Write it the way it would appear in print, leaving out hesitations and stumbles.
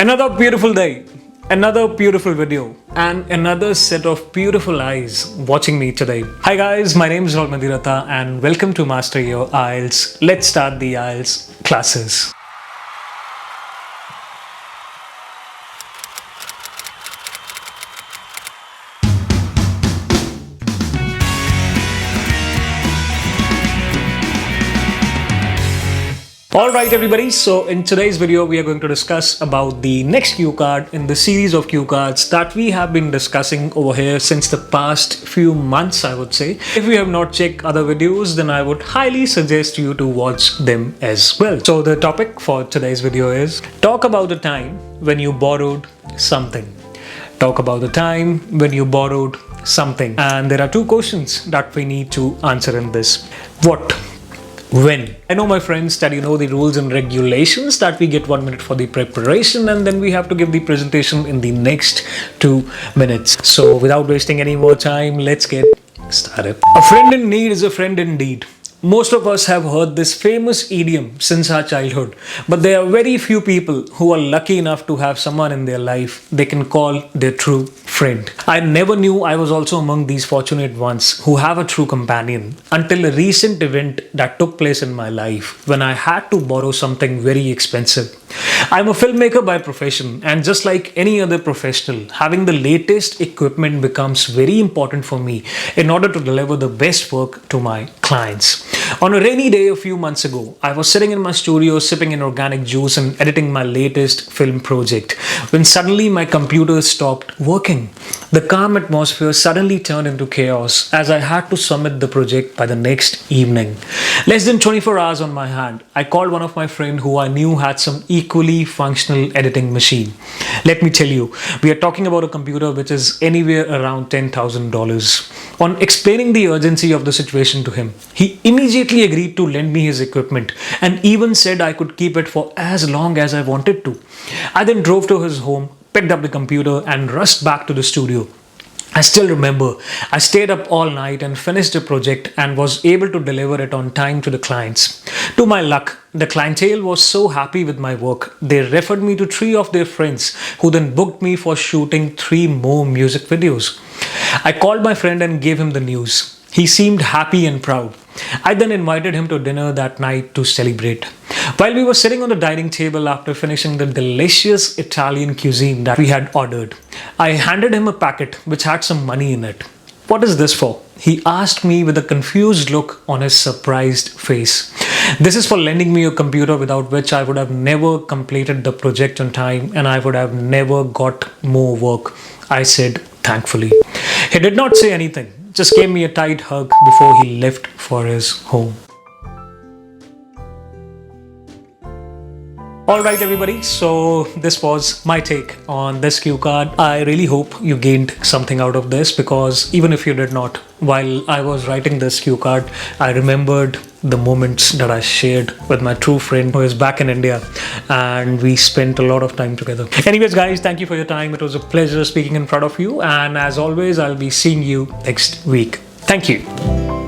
Another beautiful day, another beautiful video, and another set of beautiful eyes watching me today. Hi guys, my name is Rahul Mehndiratta and welcome to Master Your IELTS. Let's start the IELTS classes. Alright everybody, so in today's video we are going to discuss about the next cue card in the series of cue cards that we have been discussing over here since the past few months, I would say. If you have not checked other videos, then I would highly suggest you to watch them as well. So the topic for today's video is talk about a time when you borrowed something. Talk about the time when you borrowed something. And there are two questions that we need to answer in this. What? When? I know my friends that you know the rules and regulations that we get 1 minute for the preparation and then we have to give the presentation in the next 2 minutes. So without wasting any more time, let's get started. A friend in need is a friend indeed. Most of us have heard this famous idiom since our childhood, but there are very few people who are lucky enough to have someone in their life they can call their true friend. I never knew I was also among these fortunate ones who have a true companion until a recent event that took place in my life when I had to borrow something very expensive. I'm a filmmaker by profession, and just like any other professional, having the latest equipment becomes very important for me in order to deliver the best work to my clients. On a rainy day a few months ago, I was sitting in my studio sipping an organic juice and editing my latest film project when suddenly my computer stopped working. The calm atmosphere suddenly turned into chaos as I had to submit the project by the next evening. Less than 24 hours on my hand, I called one of my friends who I knew had some equally functional editing machine. Let me tell you, we are talking about a computer which is anywhere around $10,000. On explaining the urgency of the situation to him, he immediately agreed to lend me his equipment and even said I could keep it for as long as I wanted to. I then drove to his home, picked up the computer and rushed back to the studio. I still remember, I stayed up all night and finished the project and was able to deliver it on time to the clients. To my luck, the clientele was so happy with my work, they referred me to 3 of their friends who then booked me for shooting 3 more music videos. I called my friend and gave him the news. He seemed happy and proud. I then invited him to dinner that night to celebrate. While we were sitting on the dining table after finishing the delicious Italian cuisine that we had ordered, I handed him a packet which had some money in it. "What is this for?" he asked me with a confused look on his surprised face. "This is for lending me a computer without which I would have never completed the project on time and I would have never got more work," I said thankfully. He did not say anything, just gave me a tight hug before he left for his home. Alright everybody, so this was my take on this cue card. I really hope you gained something out of this because even if you did not, while I was writing this cue card, I remembered the moments that I shared with my true friend who is back in India and we spent a lot of time together. Anyways guys, thank you for your time. It was a pleasure speaking in front of you and as always, I'll be seeing you next week. Thank you.